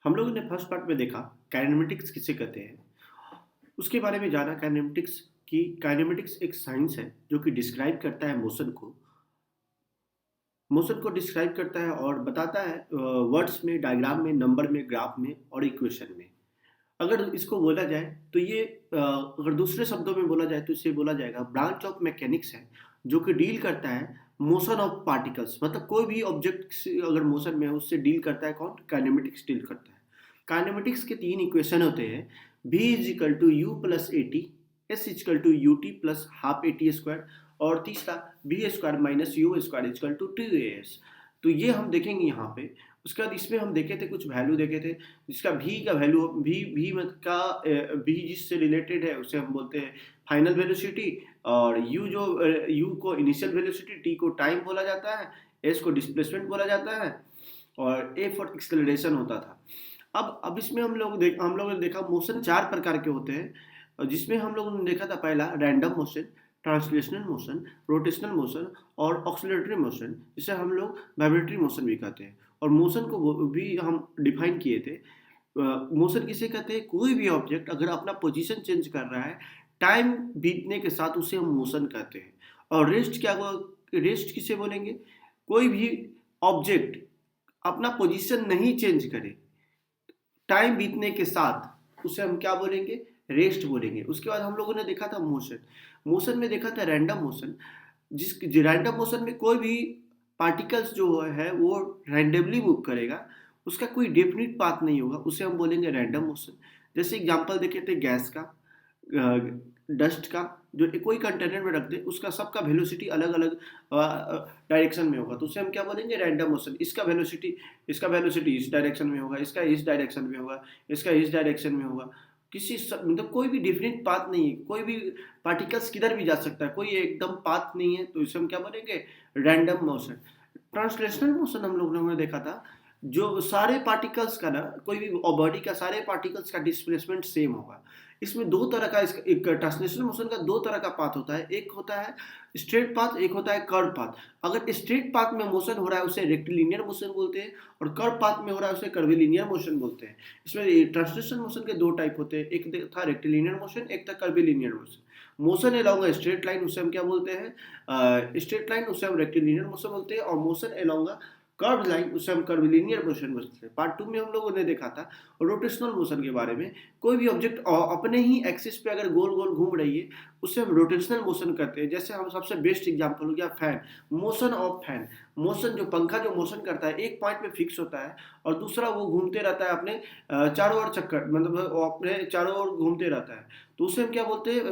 हम लोगों ने फर्स्ट पार्ट में देखा काइनेमेटिक्स किसे कहते हैं, उसके बारे में जाना काइनेमेटिक्स की। काइनेमेटिक्स एक साइंस है जो कि डिस्क्राइब करता है मोशन को डिस्क्राइब करता है और बताता है वर्ड्स में, डायग्राम में, नंबर में, ग्राफ में और इक्वेशन में। अगर इसको बोला जाए तो ये अगर दूसरे शब्दों में बोला जाए तो इसे बोला जाएगा ब्रांच ऑफ मैकेनिक्स है, जो कि डील करता है मोशन ऑफ पार्टिकल्स। मतलब कोई भी ऑब्जेक्ट अगर मोशन में है उससे डील करता है कौन? काइनेमेटिक्स डील करता है। काइनेमेटिक्स के तीन इक्वेशन होते हैं, v is equal to u plus a t, s is equal to u t plus half a t square, और तीसरा v square minus u square is equal to two a s. तो ये हम देखेंगे यहाँ पे। उसके बाद इसमें हम देखे थे, कुछ वैल्यू देखे थे, जिसका v का वैल्यू v का v जिससे रिलेटेड है उसे हम बोलते हैं फाइनल वेलोसिटी, और u जो u को इनिशियल वेलोसिटी, t को टाइम बोला जाता है, s को डिस्प्लेसमेंट बोला जाता है, और a फॉर एक्सेलरेशन होता था। अब इसमें हम लोगों ने देखा मोशन चार प्रकार के होते हैं, जिसमें हम लोगों ने देखा था पहला random motion, translational motion, rotational motion और ऑक्सीलरेटरी मोशन, जिसे हम लोग वाइब्रेटरी मोशन भी कहते हैं। और मोशन को भी हम डिफाइन किए थे। मोशन किसे कहते हैं? कोई भी ऑब्जेक्ट अगर अपना पोजीशन चेंज कर रहा है टाइम बीतने के साथ, उसे हम मोशन कहते हैं। और रेस्ट किसे बोलेंगे? कोई भी ऑब्जेक्ट अपना पोजीशन नहीं चेंज करे टाइम बीतने के साथ, उसे हम क्या बोलेंगे? रेस्ट बोलेंगे। उसके बाद हम लोगों ने देखा था मोशन में देखा था रैंडम मोशन। जिस रैंडम मोशन में कोई भी पार्टिकल्स जो है वो रैंडमली मूव करेगा, उसका कोई डेफिनिट पाथ नहीं होगा, उसे हम बोलेंगे रैंडम मोशन। जैसे एग्जांपल देखे थे गैस का, डस्ट का, जो कोई कंटेनर में रख दे उसका सबका वेलोसिटी अलग अलग डायरेक्शन में होगा, तो उसे हम क्या बोलेंगे? Random motion. इसका वेलोसिटी इस डायरेक्शन में होगा, इसका इस डायरेक्शन में होगा, इसका इस डायरेक्शन में होगा। मतलब कोई भी डिफरेंट पाथ नहीं है, कोई भी पार्टिकल्स किधर भी जा सकता है, कोई एकदम पाथ नहीं है, तो इसे हम क्या बोलेंगे? Random motion. ट्रांसलेशनल मोशन हम लोगों ने देखा था, जो सारे पार्टिकल्स का ना, कोई भी बॉडी का सारे पार्टिकल्स का डिस्प्लेसमेंट सेम होगा। इसमें दो तरह का, एक ट्रांसलेशनल मोशन का दो तरह का पाथ होता है, एक होता है स्ट्रेट पाथ, एक होता है कर्व पाथ। अगर स्ट्रेट पाथ में मोशन हो रहा है उसे रेक्टिलिनियर मोशन बोलते हैं, और कर्व पाथ में हो रहा है उसे कर्विलिनियर मोशन बोलते हैं। इसमें ट्रांसलेशनल मोशन के दो टाइप होते हैं, एक था रेक्टिलिनियर मोशन, एक था curvilinear motion. Motion along a straight line उसे हम क्या बोलते हैं? स्ट्रेट लाइन, उसे हम रेक्टिलिनियर मोशन बोलते हैं, और motion along a curve line उसे हम कर्विलिनियर मोशन बोलते हैं। पार्ट 2 में हम लोगों ने देखा था रोटेशनल मोशन के बारे में। कोई भी ऑब्जेक्ट अपने ही एक्सिस पे अगर गोल गोल घूम रही है उसे हम रोटेशनल मोशन करते हैं। जैसे हम सबसे बेस्ट एग्जांपल हो गया fan, motion of fan. Motion, जो पंखा जो मोशन करता है एक पॉइंट पे फिक्स होता है, और दूसरा वो घूमते रहता है अपने चारों ओर चक्कर, मतलब वो अपने चारों ओर घूमते रहता है, तो उसे हम क्या बोलते हैं?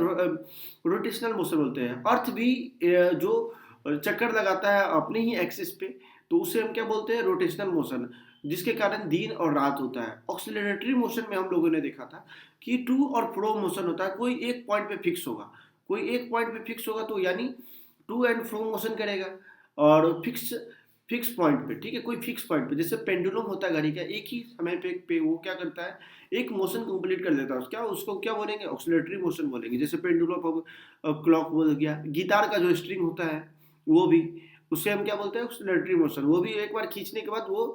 रोटेशनल मोशन बोलते हैं। अर्थ भी जो चक्कर लगाता है अपने ही एक्सिस पे, तो उसे हम क्या बोलते हैं? रोटेशनल मोशन, जिसके कारण दिन और रात होता है। ऑक्सीलरेटरी मोशन में हम लोगों ने देखा था कि टू और फ्रो मोशन होता है, कोई एक पॉइंट पे फिक्स होगा, कोई एक पॉइंट पे फिक्स होगा, तो यानी टू एंड फ्रो मोशन करेगा, और फिक्स फिक्स पॉइंट पे, ठीक है, कोई फिक्स पॉइंट पे। जैसे पेंडुलम होता है घड़ी का, एक ही समय पे वो क्या करता है? एक मोशन कंप्लीट कर देता है। उसको क्या बोलेंगे? ऑक्सीलरेटरी मोशन बोलेंगे। जैसे पेंडुलम क्लॉक बोल गया, गिटार का जो स्ट्रिंग होता है वो भी, उसे हम क्या बोलते हैं? ऑक्सीलरेटरी मोशन। वो भी एक बार खींचने के बाद वो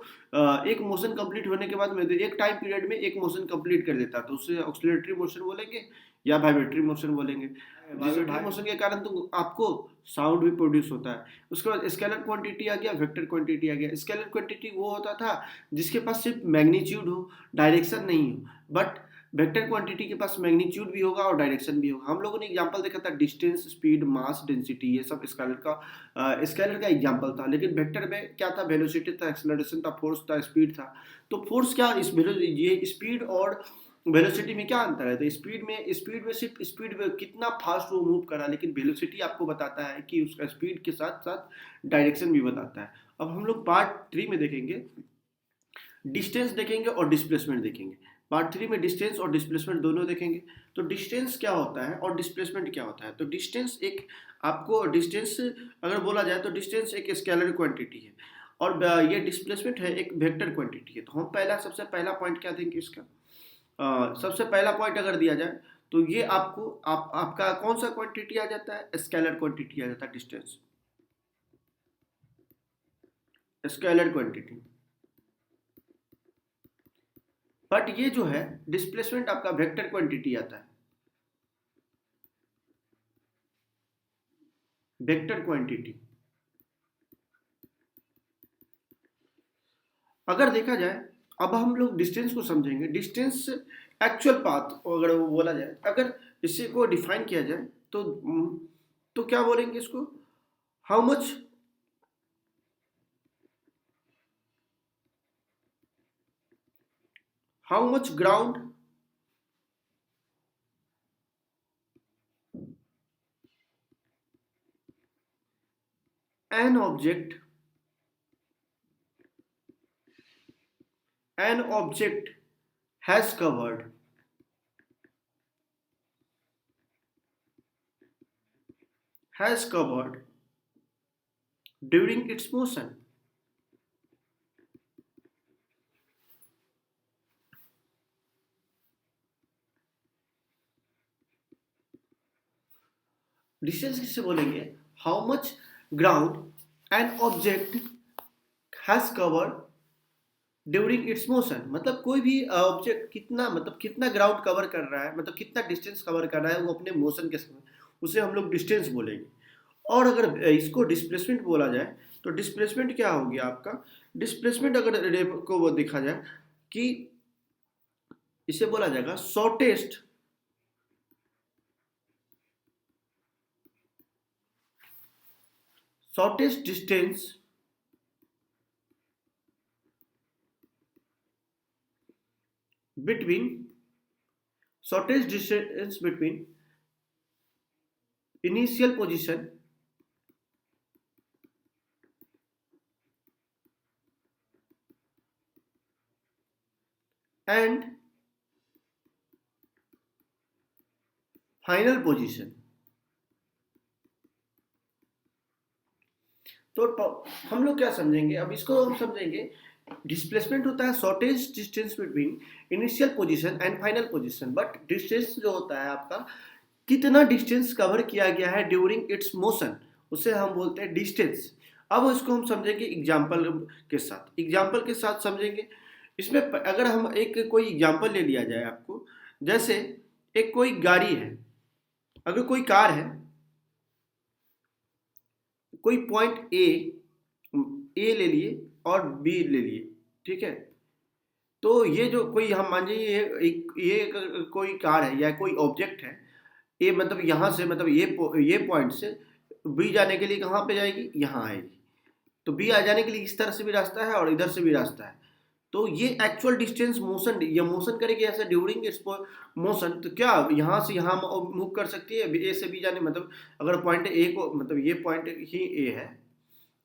एक मोशन कंप्लीट होने के बाद में एक टाइम पीरियड में एक मोशन कंप्लीट कर देता है, तो उसे ऑक्सीलरेटरी मोशन बोलेंगे या वाइब्रेटरी मोशन बोलेंगे। वाइब्रेटरी मोशन के कारण तो आपको साउंड भी प्रोड्यूस होता है। उसके बाद स्केलर क्वांटिटी आ गया, वेक्टर क्वांटिटी आ गया। स्केलर क्वांटिटी वो होता था जिसके पास सिर्फ मैग्नीट्यूड हो, डायरेक्शन नहीं हो, बट वेक्टर क्वांटिटी के पास मैग्नीट्यूड भी होगा और डायरेक्शन भी होगा। हम लोगों ने एग्जांपल देखा था डिस्टेंस, स्पीड, मास, डेंसिटी, ये सब स्केलर का एग्जांपल था। लेकिन वेक्टर में क्या था? वेलोसिटी था, एक्सेलरेशन था, फोर्स था, स्पीड था। तो फोर्स क्या, ये स्पीड और वेलोसिटी में क्या अंतर है? तो स्पीड में सिर्फ स्पीड में कितना फास्ट वो मूव करा, लेकिन वेलोसिटी आपको बताता है कि उसका स्पीड के साथ साथ डायरेक्शन भी बताता है। अब हम लोग पार्ट 3 में देखेंगे, डिस्टेंस देखेंगे और डिस्प्लेसमेंट देखेंगे। पार्ट 3 में डिस्टेंस और डिस्प्लेसमेंट दोनों देखेंगे। तो डिस्टेंस क्या होता है और डिस्प्लेसमेंट क्या होता है? तो डिस्टेंस अगर बोला जाए तो डिस्टेंस एक स्केलर क्वांटिटी है, और ये डिस्प्लेसमेंट है एक वेक्टर क्वांटिटी है। तो हम सबसे पहला पॉइंट क्या देंगे इसका? सबसे पहला पॉइंट अगर दिया जाए तो ये आपका कौन सा क्वांटिटी आ जाता है? स्केलर क्वांटिटी आ जाता है, डिस्टेंस, स्केलर क्वांटिटी। बट ये जो है डिस्प्लेसमेंट आपका वेक्टर क्वांटिटी आता है, वेक्टर क्वांटिटी। अगर देखा जाए, अब हम लोग डिस्टेंस को समझेंगे। डिस्टेंस एक्चुअल पाथ अगर वो बोला जाए, अगर इसी को डिफाइन किया जाए तो क्या बोलेंगे इसको, how much ground an object has covered during its motion। Distance किससे बोलेंगे, how much ground an object has covered during its motion. मतलब कोई भी ऑब्जेक्ट कितना, मतलब कितना ग्राउंड कवर कर रहा है, मतलब कितना डिस्टेंस कवर कर रहा है वो अपने मोशन के समय, उसे हम लोग डिस्टेंस बोलेंगे। और अगर इसको डिस्प्लेसमेंट बोला जाए तो डिस्प्लेसमेंट क्या हो गया आपका, डिस्प्लेसमेंट अगर को वो देखा जाए कि इसे बोला जाएगा shortest distance between initial position and final position. तो हम लोग क्या समझेंगे, अब इसको हम समझेंगे। डिस्प्लेसमेंट होता है shortest distance between initial position and final position. But distance जो होता है आपका, कितना डिस्टेंस कवर किया गया है ड्यूरिंग इट्स मोशन, उसे हम बोलते हैं डिस्टेंस। अब इसको हम समझेंगे एग्जाम्पल के साथ समझेंगे। इसमें अगर हम एक कोई एग्जाम्पल ले लिया जाए आपको, जैसे एक कोई गाड़ी है, अगर कोई कार है, कोई पॉइंट ए ले लिए और बी ले लिए, ठीक है। तो ये जो कोई, हम मान लीजिए ये कोई कार है या कोई ऑब्जेक्ट है, ये मतलब यहाँ से, मतलब ये पॉइंट से बी जाने के लिए कहाँ पे जाएगी, यहाँ आएगी। तो बी आ जाने के लिए इस तरह से भी रास्ता है और इधर से भी रास्ता है। तो ये एक्चुअल डिस्टेंस मोशन, ये मोशन करेगी ऐसा ड्यूरिंग इट्स मोशन, तो क्या यहाँ से यहाँ मूव कर सकती है ए से बी जाने, मतलब अगर पॉइंट ए को, मतलब ये पॉइंट ही ए है,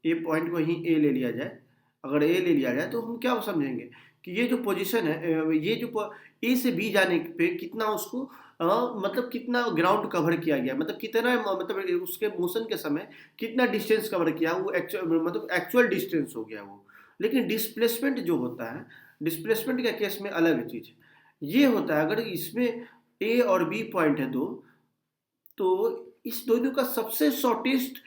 ये पॉइंट को ही ए ले लिया जाए, अगर ए ले लिया जाए तो हम क्या समझेंगे कि ये जो पोजीशन है, ये जो ए से बी जाने पे कितना उसको मतलब कितना ग्राउंड कवर किया गया, मतलब कितना, मतलब उसके मोशन के समय कितना डिस्टेंस कवर किया, वो मतलब एक्चुअल डिस्टेंस हो गया वो। लेकिन डिस्प्लेसमेंट जो होता है, डिस्प्लेसमेंट का केस में अलग चीज ये होता है। अगर इसमें ए और बी पॉइंट है दो, तो इस दोनों का सबसे शॉर्टेस्ट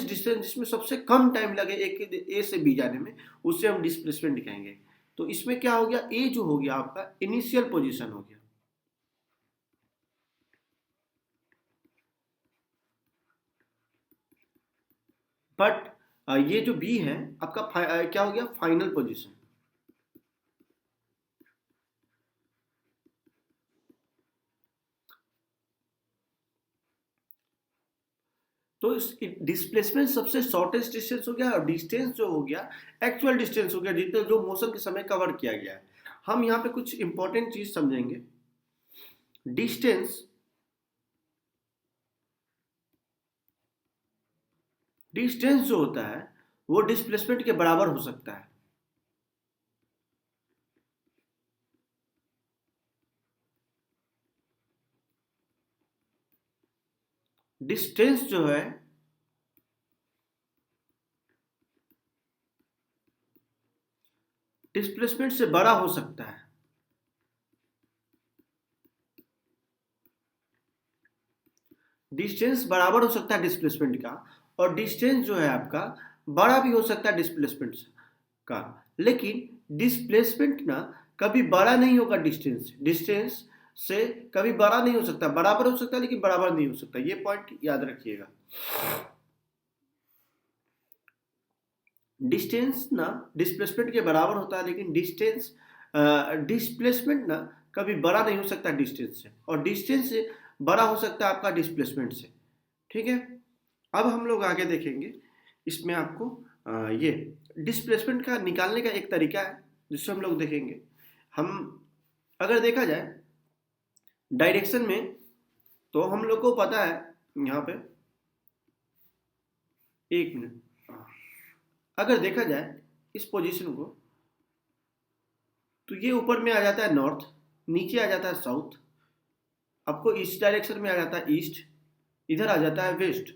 डिस्टेंस, जिसमें सबसे कम टाइम लगे एक ए से बी जाने में, उसे हम डिस्प्लेसमेंट कहेंगे। तो इसमें क्या हो गया, ए जो हो गया आपका इनिशियल पोजीशन हो गया। बट ये जो बी है आपका क्या हो गया, फाइनल पोजीशन। तो डिस्प्लेसमेंट सबसे शॉर्टेस्ट डिस्टेंस हो गया, और डिस्टेंस जो हो गया एक्चुअल डिस्टेंस हो गया, जितना जो मोशन के समय कवर किया गया है। हम यहाँ पे कुछ इंपॉर्टेंट चीज समझेंगे। डिस्टेंस जो होता है वो डिस्प्लेसमेंट के बराबर हो सकता है। डिस्टेंस जो है डिस्प्लेसमेंट से बड़ा हो सकता है। डिस्टेंस बराबर हो सकता है डिस्प्लेसमेंट का, और डिस्टेंस जो है आपका बड़ा भी हो सकता है डिस्प्लेसमेंट का। लेकिन डिस्प्लेसमेंट ना कभी बड़ा नहीं होगा डिस्टेंस, डिस्टेंस से कभी बड़ा नहीं हो सकता, बराबर हो सकता है लेकिन बराबर नहीं हो सकता, ये पॉइंट याद रखिएगा। डिस्टेंस ना डिस्प्लेसमेंट के बराबर होता है, लेकिन डिस्टेंस डिस्प्लेसमेंट ना कभी बड़ा नहीं हो सकता डिस्टेंस से, और डिस्टेंस से बड़ा हो सकता है आपका डिस्प्लेसमेंट से। ठीक है, अब हम लोग आगे देखेंगे इसमें आपको ये डिस्प्लेसमेंट का निकालने का एक तरीका है जिससे हम लोग देखेंगे। हम अगर देखा जाए डायरेक्शन में, तो हम लोग को पता है यहाँ पे, एक मिनट, अगर देखा जाए इस पोजीशन को, तो ये ऊपर में आ जाता है नॉर्थ, नीचे आ जाता है साउथ, आपको इस डायरेक्शन में आ जाता है ईस्ट, इधर आ जाता है वेस्ट,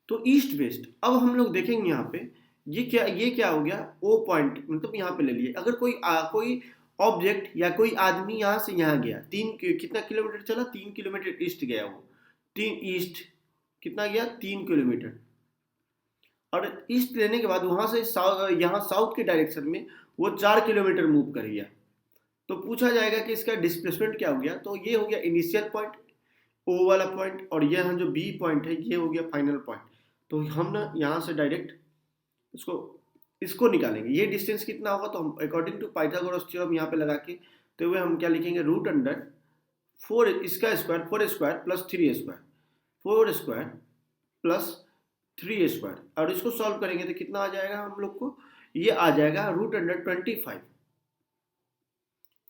तो ईस्ट वेस्ट। अब हम लोग देखेंगे यहाँ पे ये क्या हो गया, ओ पॉइंट, मतलब यहाँ पे ले लिए। अगर कोई ऑब्जेक्ट या कोई आदमी यहाँ से यहाँ गया, कितना किलोमीटर चला, 3 किलोमीटर ईस्ट गया वो, 3 ईस्ट कितना गया, 3 किलोमीटर, और ईस्ट लेने के बाद वहां से यहाँ साउथ के डायरेक्शन में वो 4 किलोमीटर मूव कर गया, तो पूछा जाएगा कि इसका डिस्प्लेसमेंट क्या हो गया। तो ये हो गया इनिशियल पॉइंट, ओ वाला पॉइंट, और ये जो बी पॉइंट है ये हो गया फाइनल पॉइंट। तो हम ना यहाँ से डायरेक्ट इसको निकालेंगे, ये डिस्टेंस कितना होगा, तो हम अकॉर्डिंग टू पाइथागोरस थ्योरम यहाँ पे लगा के, तो वे हम क्या लिखेंगे, रूट अंडर 4 इसका square, 4 square plus 3 square, 4 square plus 3 square, और इसको सॉल्व करेंगे तो कितना आ जाएगा हम लोग को, ये आ जाएगा रूट अंडर 25,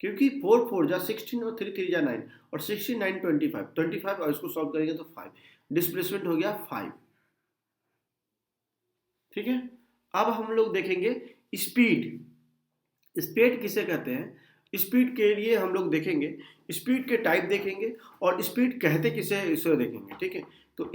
क्योंकि 4 4 जा 16 और 3 3 जा 9, और 16 9 25, और इसको सॉल्व करेंगे तो 5, डिस्प्लेसमेंट हो गया 5। ठीक है, अब हम लोग देखेंगे स्पीड। स्पीड किसे कहते हैं, स्पीड के लिए हम लोग देखेंगे, स्पीड के टाइप देखेंगे, और स्पीड कहते किसे इसे देखेंगे। ठीक है, तो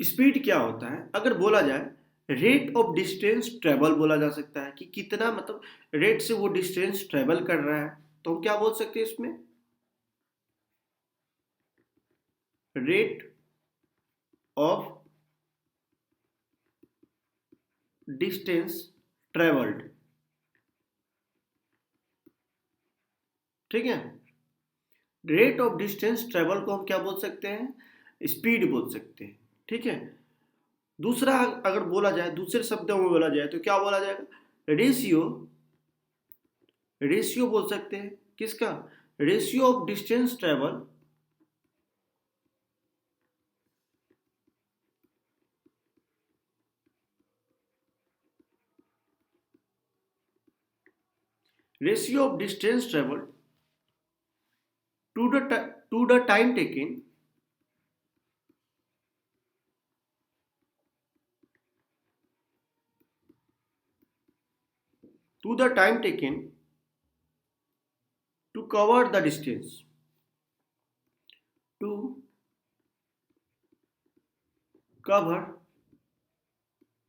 स्पीड क्या होता है, अगर बोला जाए रेट ऑफ डिस्टेंस ट्रेवल बोला जा सकता है, कि कितना मतलब रेट से वो डिस्टेंस ट्रेवल कर रहा है, तो हम क्या बोल सकते हैं इसमें, रेट ऑफ डिस्टेंस ट्रेवल्ड। ठीक है, रेट ऑफ डिस्टेंस ट्रेवल को हम क्या बोल सकते हैं, स्पीड बोल सकते हैं। ठीक है, दूसरा अगर बोला जाए, दूसरे शब्दों में बोला जाए तो क्या बोला जाएगा, रेशियो, रेशियो बोल सकते हैं किसका, ratio of distance travel ratio of distance traveled to the time taken to the time taken to cover the distance, to cover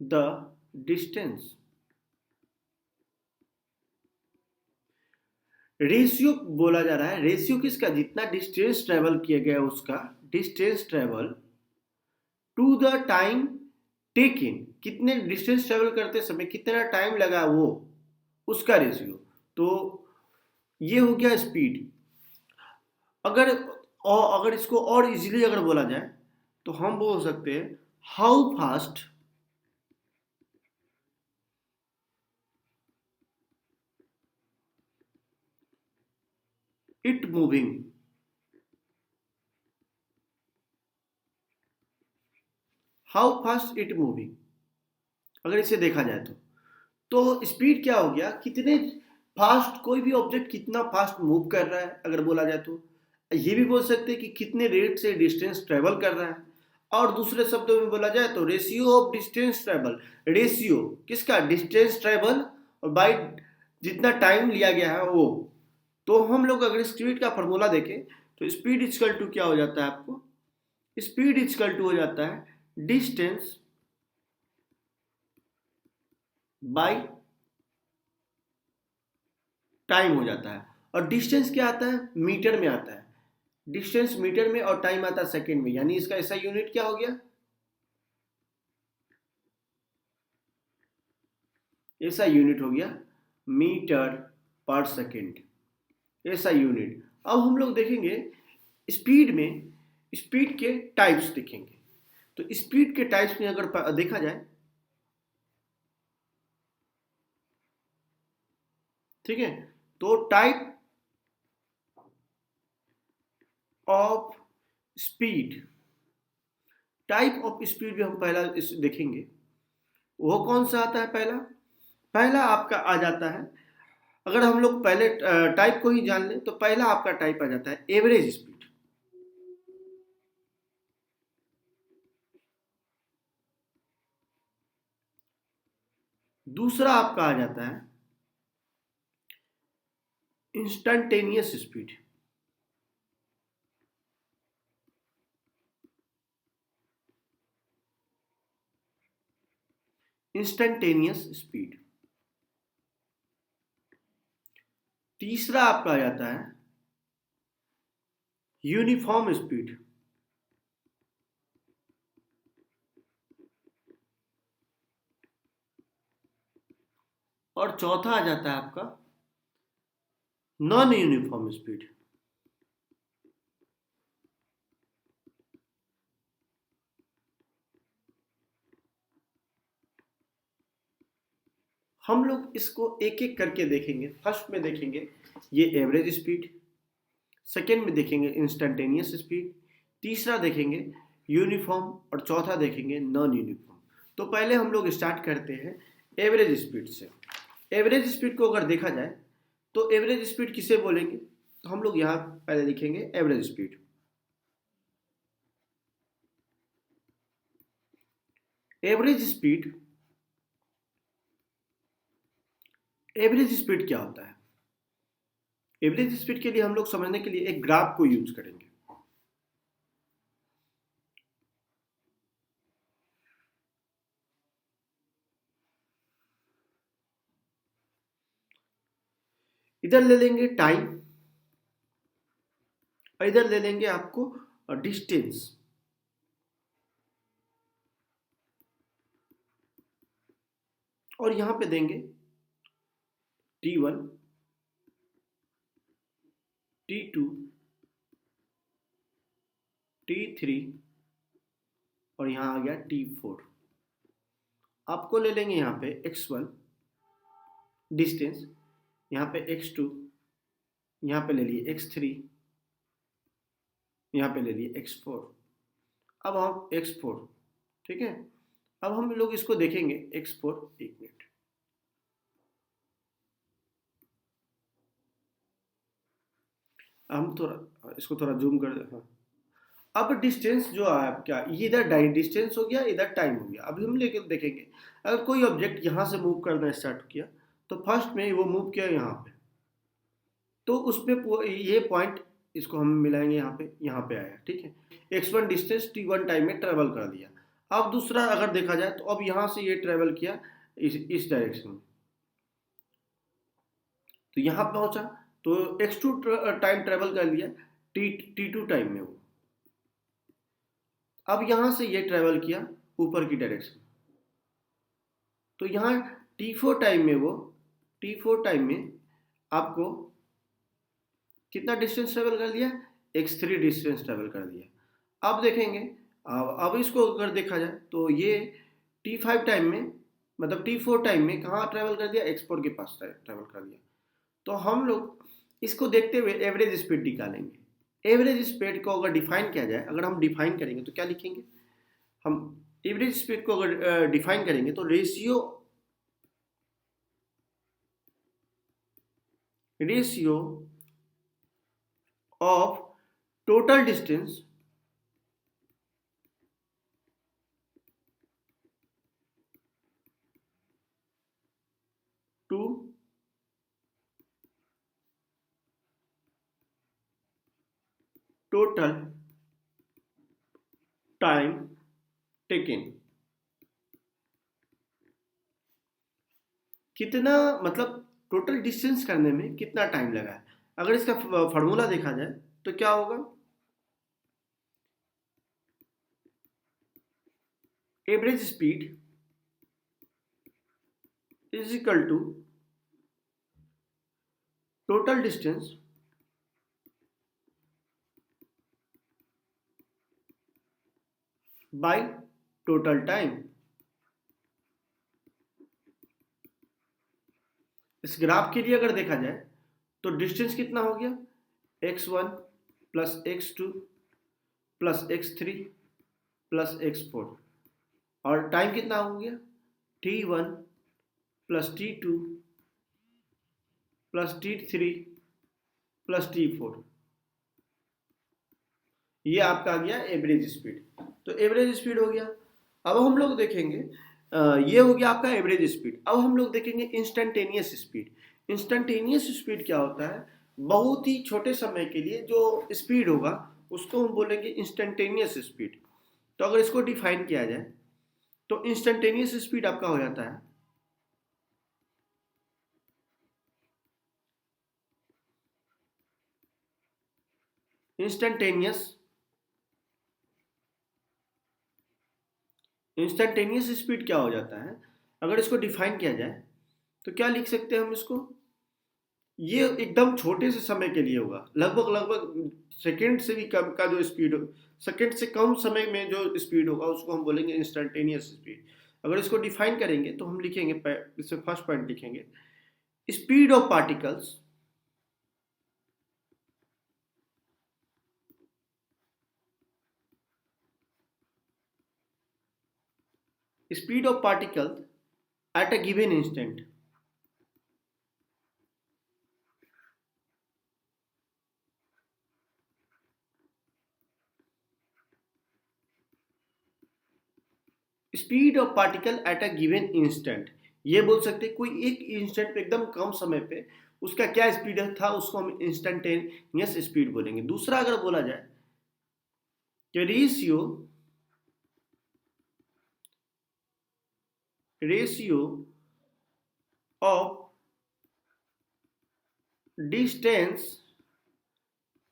the distance। Ratio बोला जा रहा है, रेशियो किसका, जितना डिस्टेंस ट्रेवल किया गया उसका distance travel to the time taken, कितने डिस्टेंस ट्रेवल करते समय कितना टाइम लगा वो, उसका रेशियो। तो ये हो गया स्पीड। अगर इसको और इजीली अगर बोला जाए तो हम बोल सकते हैं how fast it moving, how fast it moving, अगर इसे देखा जाए तो स्पीड क्या हो गया, कितने फास्ट कोई भी ऑब्जेक्ट कितना फास्ट मूव कर रहा है, अगर बोला जाए तो ये भी बोल सकते हैं कि कितने रेट से डिस्टेंस ट्रेवल कर रहा है। और दूसरे शब्दों में बोला जाए तो ratio of distance travel, ratio किसका, डिस्टेंस ट्रेवल और बाय जितना टाइम लिया गया है वो। तो हम लोग अगर स्पीड का फॉर्मूला देखें तो स्पीड इक्वल टू क्या हो जाता है आपको, स्पीड इक्वल टू हो जाता है डिस्टेंस बाय टाइम हो जाता है। और डिस्टेंस क्या आता है, मीटर में आता है, डिस्टेंस मीटर में, और टाइम आता है सेकंड में, यानी इसका ऐसा यूनिट क्या हो गया, ऐसा यूनिट हो गया मीटर पर सेकेंड, ऐसा यूनिट। अब हम लोग देखेंगे स्पीड में, स्पीड के टाइप्स देखेंगे। तो स्पीड के टाइप्स में अगर देखा जाए, ठीक है, तो type of speed, type of speed भी हम पहला इस देखेंगे। वो कौन सा आता है? पहला पहला आपका आ जाता है, अगर हम लोग पहले टाइप को ही जान लें तो पहला आपका टाइप आ जाता है एवरेज स्पीड। दूसरा आपका आ जाता है इंस्टंटेनियस स्पीड। Instantaneous speed. तीसरा आपका आ जाता है यूनिफॉर्म स्पीड। और चौथा आ जाता है आपका नॉन यूनिफॉर्म स्पीड। हम लोग इसको एक एक करके देखेंगे। फर्स्ट में देखेंगे ये एवरेज स्पीड, सेकेंड में देखेंगे इंस्टंटेनियस स्पीड, तीसरा देखेंगे यूनिफॉर्म और चौथा देखेंगे नॉन यूनिफॉर्म। तो पहले हम लोग स्टार्ट करते हैं एवरेज स्पीड से। एवरेज स्पीड को अगर देखा जाए तो एवरेज स्पीड किसे बोलेंगे? तो हम लोग यहाँ पहले लिखेंगे average speed. Average speed, average speed क्या होता है? एवरेज स्पीड के लिए हम लोग समझने के लिए एक ग्राफ को यूज करेंगे। इधर ले लेंगे टाइम और इधर ले लेंगे आपको डिस्टेंस। और यहां पे देंगे T1, T2, T3 और यहां आ गया T4। आपको ले लेंगे यहाँ पे x1 डिस्टेंस, यहाँ पे x2, यहाँ पे ले लिए x3, यहाँ पे ले लिए x4। अब हम x4, ठीक है, अब हम लोग इसको देखेंगे x4। एक मिनट, हम थोड़ा इसको थोड़ा जूम कर दे। हाँ, अब डिस्टेंस जो है क्या, ये इधर डिस्टेंस हो गया, इधर टाइम हो गया। अब हम लेके देखेंगे अगर कोई ऑब्जेक्ट यहाँ से मूव करना स्टार्ट किया तो फर्स्ट में वो मूव किया यहाँ पे, तो उसमें ये पॉइंट इसको हम मिलाएंगे यहाँ पे आया, ठीक है। x1 डिस्टेंस t1 टाइम में ट्रेवल कर दिया। अब दूसरा अगर देखा जाए तो अब यहाँ से ये ट्रेवल किया इस डायरेक्शन में, तो यहाँ पहुंचा तो x2 टाइम ट्रेवल कर लिया t2 टाइम में वो। अब यहाँ से ये ट्रेवल किया ऊपर की डायरेक्शन, तो यहाँ t4 टाइम में वो, t4 टाइम में आपको कितना डिस्टेंस ट्रेवल कर दिया? x3 डिस्टेंस ट्रेवल कर दिया। अब देखेंगे, अब इसको अगर देखा जाए तो ये t5 टाइम में, मतलब t4 टाइम में कहाँ ट्रेवल कर दिया? x4 के पास ट्रेवल कर दिया। तो हम लोग इसको देखते हुए एवरेज स्पीड निकालेंगे। एवरेज स्पीड को अगर डिफाइन किया जाए, अगर हम डिफाइन करेंगे तो क्या लिखेंगे हम? एवरेज स्पीड को अगर डिफाइन करेंगे तो ratio of total distance to total time taken. कितना, मतलब टोटल डिस्टेंस करने में कितना टाइम लगा है। अगर इसका फॉर्मूला देखा जाए तो क्या होगा? Average speed is equal to total distance by total time. इस ग्राफ के लिए अगर देखा जाए तो डिस्टेंस कितना हो गया, x1 plus x2 plus x3 plus x4, और टाइम कितना हो गया, t1 plus t2 plus t3 plus t4। ये आपका आ गया एवरेज स्पीड। तो एवरेज स्पीड हो गया। अब हम लोग देखेंगे ये हो गया आपका एवरेज स्पीड। अब हम लोग देखेंगे इंस्टेंटेनियस स्पीड। इंस्टेंटेनियस स्पीड क्या होता है, बहुत ही छोटे समय के लिए जो स्पीड होगा उसको हम बोलेंगे इंस्टेंटेनियस स्पीड। तो अगर इसको डिफाइन किया जाए तो इंस्टेंटेनियस स्पीड आपका हो जाता है इंस्टेंटेनियस इंस्टेंटेनियस स्पीड क्या हो जाता है, अगर इसको डिफाइन किया जाए तो क्या लिख सकते हैं हम इसको, ये एकदम छोटे से समय के लिए होगा, लगभग लगभग सेकंड से भी कम का जो स्पीड हो, सेकंड से कम समय में जो स्पीड होगा उसको हम बोलेंगे इंस्टेंटेनियस स्पीड। अगर इसको डिफाइन करेंगे तो हम लिखेंगे, इससे फर्स्ट पॉइंट लिखेंगे, speed of particles speed of particle at a given instant. Speed of particle at a given instant, ये बोल सकते हैं कोई एक इंस्टेंट पे एकदम कम समय पे उसका क्या स्पीड था, उसको हम इंस्टेंटेनियस स्पीड बोलेंगे। दूसरा अगर बोला जाए कि ratio of distance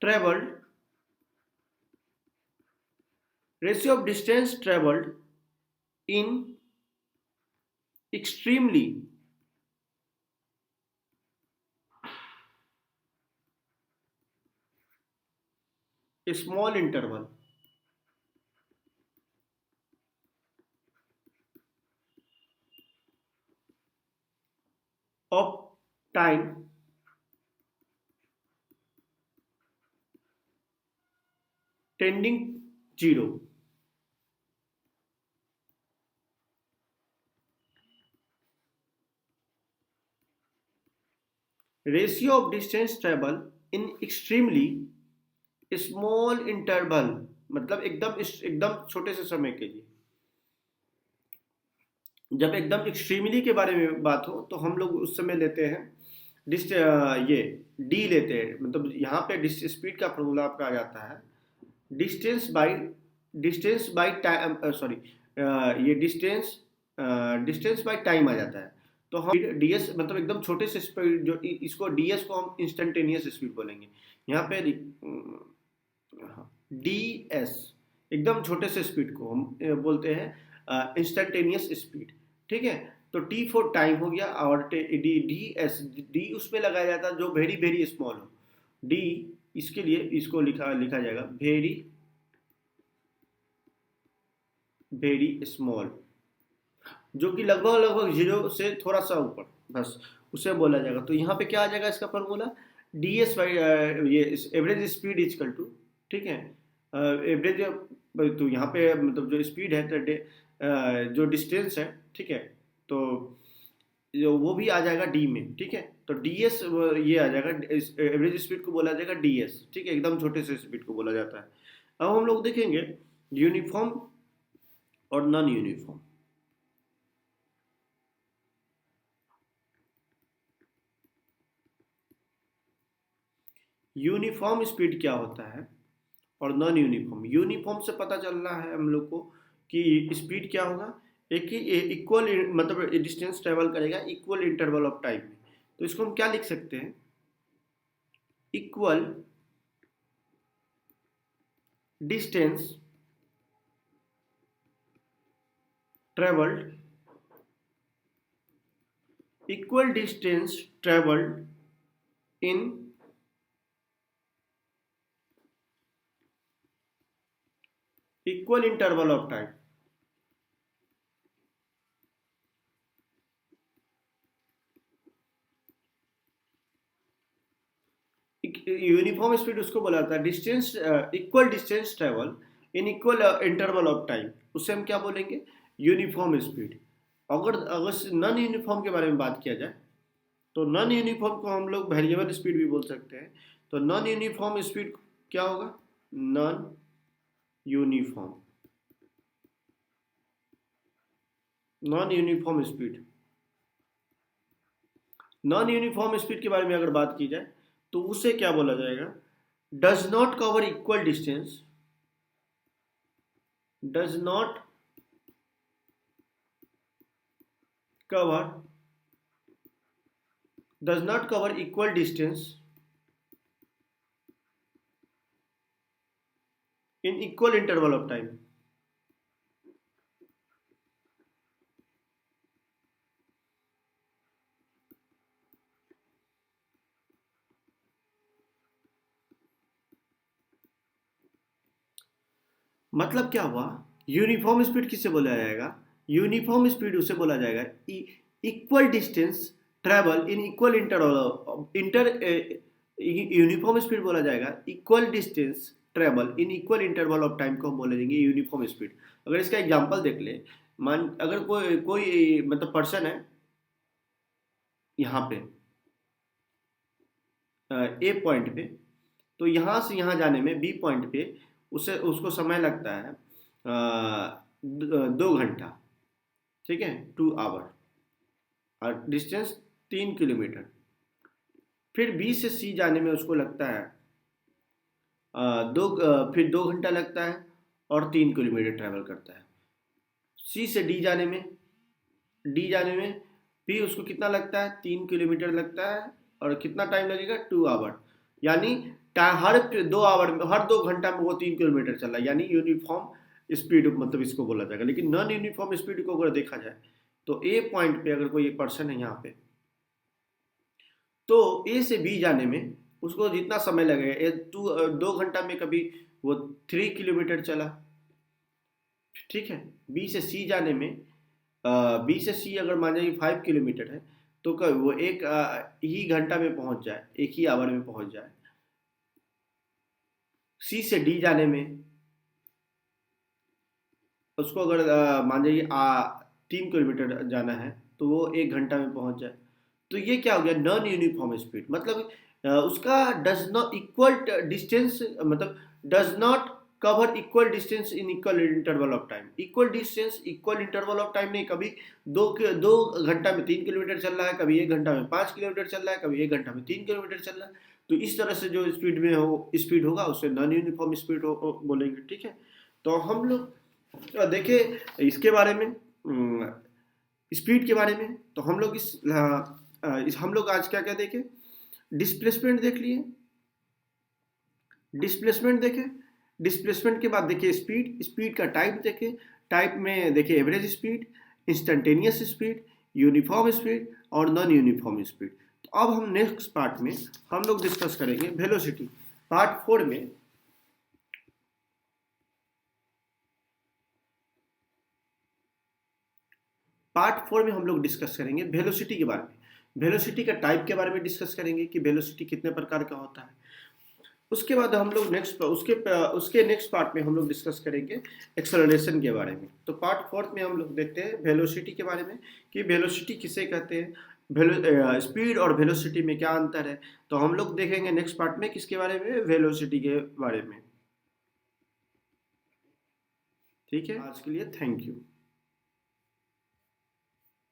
travelled ratio of distance travelled in extremely small interval of time tending zero. Ratio of distance travel in extremely small interval, मतलब एकदम एकदम छोटे से समय के लिए। जब एकदम एक्सट्रीमली के बारे में बात हो तो हम लोग उस समय लेते हैं ये डी लेते हैं, मतलब यहाँ पे स्पीड का फॉर्मूला आपका आ जाता है डिस्टेंस बाई टाइम, सॉरी, ये डिस्टेंस बाई टाइम आ जाता है। तो हम डीएस मतलब एकदम छोटे से स्पीड, जो इसको डीएस को हम इंस्टेंटेनियस स्पीड बोलेंगे। यहाँ पे डीएस एकदम छोटे से स्पीड को हम बोलते हैं इंस्टेंटेनियस स्पीड। ठीक है, तो टी फॉर टाइम हो गया, और डी डी एस डी उसमें लगाया जाता है जो वेरी वेरी स्मॉल हो। डी इसके लिए इसको लिखा लिखा जाएगा वेरी वेरी स्मॉल, जो कि लगभग लगभग जीरो से थोड़ा सा ऊपर, बस उसे बोला जाएगा। तो यहाँ पे क्या आ जाएगा इसका फॉर्मूला, डी एस बाई ये एवरेज स्पीड इजकल टू, ठीक है, एवरेज, तो यहाँ पे मतलब जो स्पीड है जो डिस्टेंस है, ठीक है, तो वो भी आ जाएगा डी में। ठीक है, तो डी एस ये आ जाएगा, एवरेज स्पीड को बोला जाएगा डी एस। ठीक है, एकदम छोटे से स्पीड को बोला जाता है। अब हम लोग देखेंगे यूनिफॉर्म और नॉन यूनिफॉर्म। यूनिफॉर्म स्पीड क्या होता है और नॉन यूनिफॉर्म। यूनिफॉर्म से पता चल रहा है हम लोग को कि स्पीड क्या होगा, एक ही इक्वल मतलब डिस्टेंस ट्रेवल करेगा इक्वल इंटरवल ऑफ टाइम में। तो इसको हम क्या लिख सकते हैं, equal distance travelled equal distance travelled in equal interval of time. Uniform speed उसको बोला जाता है distance, equal distance travel in equal interval of time, उससे हम क्या बोलेंगे, यूनिफॉर्म स्पीड। अगर अगर नॉन यूनिफॉर्म के बारे में बात किया जाए तो नॉन यूनिफॉर्म को हम लोग वेरिएबल स्पीड भी बोल सकते हैं। तो नॉन यूनिफॉर्म स्पीड क्या होगा, non uniform, non uniform speed. Non uniform speed के बारे में अगर बात की जाए तो उसे क्या बोला जाएगा, does not cover equal distance, does not cover does not cover equal distance in equal interval of time। मतलब क्या हुआ, यूनिफॉर्म स्पीड किसे बोला जाएगा, यूनिफॉर्म स्पीड उसे बोला जाएगा equal distance travel in equal uniform speed बोला जाएगा equal distance travel in equal interval of time को हम बोलेंगे यूनिफॉर्म स्पीड। अगर इसका एग्जांपल देख ले, मान अगर कोई कोई मतलब पर्सन है यहाँ पे ए पॉइंट पे, तो यहाँ से यहाँ जाने में बी पॉइंट पे उसे उसको समय लगता है 2 घंटा, ठीक है, 2 आवर, और डिस्टेंस 3 किलोमीटर। फिर बी से सी जाने में उसको लगता है फिर 2 घंटा लगता है और 3 किलोमीटर ट्रैवल करता है। सी से डी जाने में भी उसको कितना लगता है, 3 किलोमीटर लगता है, और कितना टाइम लगेगा, 2 आवर। यानी हर 2 आवर में, हर 2 घंटा में वो 3 किलोमीटर चल रहा है, यानी यूनिफॉर्म स्पीड मतलब इसको बोला जाएगा। लेकिन नॉन यूनिफॉर्म स्पीड को अगर देखा जाए तो ए पॉइंट पे अगर कोई एक पर्सन है यहाँ पे, तो ए से बी जाने में उसको जितना समय लगेगा, 2 घंटा में कभी वो 3 किलोमीटर चला, ठीक है। बी से सी जाने में, बी से सी अगर मान जाइए 5 किलोमीटर है, तो वो एक ही घंटा में पहुंच जाए, एक ही आवर में पहुंच जाए। सी से डी जाने में उसको अगर मान जाइए 3 किलोमीटर जाना है, तो वो 1 घंटा में पहुंच जाए। तो ये क्या हो गया, नॉन यूनिफॉर्म स्पीड। मतलब उसका डज नॉट इक्वल डिस्टेंस, मतलब does not cover equal distance in equal interval of time. Equal distance equal interval of time नहीं, कभी 2 घंटा में 3 किलोमीटर चल रहा है, कभी 1 घंटा में 5 किलोमीटर चल रहा है, कभी 1 घंटा में 3 किलोमीटर चल रहा है। तो इस तरह से जो स्पीड में हो स्पीड होगा उसे नॉन यूनिफॉर्म स्पीड बोलेंगे, ठीक है। तो हम लोग देखें इसके बारे में, स्पीड के बारे में। तो हम लोग हम लोग आज क्या क्या देखें, डिस्प्लेसमेंट देख लिए, डिस्प्लेसमेंट देखे, डिस्प्लेसमेंट के बाद देखिए स्पीड, स्पीड का टाइप देखे, टाइप में देखिए average speed, instantaneous speed, uniform speed और नॉन यूनिफॉर्म स्पीड। तो अब हम नेक्स्ट पार्ट में हम लोग डिस्कस करेंगे वेलोसिटी। पार्ट 4 में हम लोग डिस्कस करेंगे वेलोसिटी के बारे में, वेलोसिटी का टाइप के बारे में डिस्कस करेंगे कि वेलोसिटी कितने प्रकार का होता है। उसके बाद हम लोग उसके नेक्स्ट पार्ट में हम लोग डिस्कस करेंगे एक्सेलरेशन के बारे में। तो पार्ट 4 में हम लोग देखते हैं वेलोसिटी के बारे में कि वेलोसिटी किसे कहते हैं, स्पीड और वेलोसिटी में क्या अंतर है। तो हम लोग देखेंगे नेक्स्ट पार्ट में किसके बारे में, वेलोसिटी के बारे में। ठीक है, आज के लिए थैंक यू।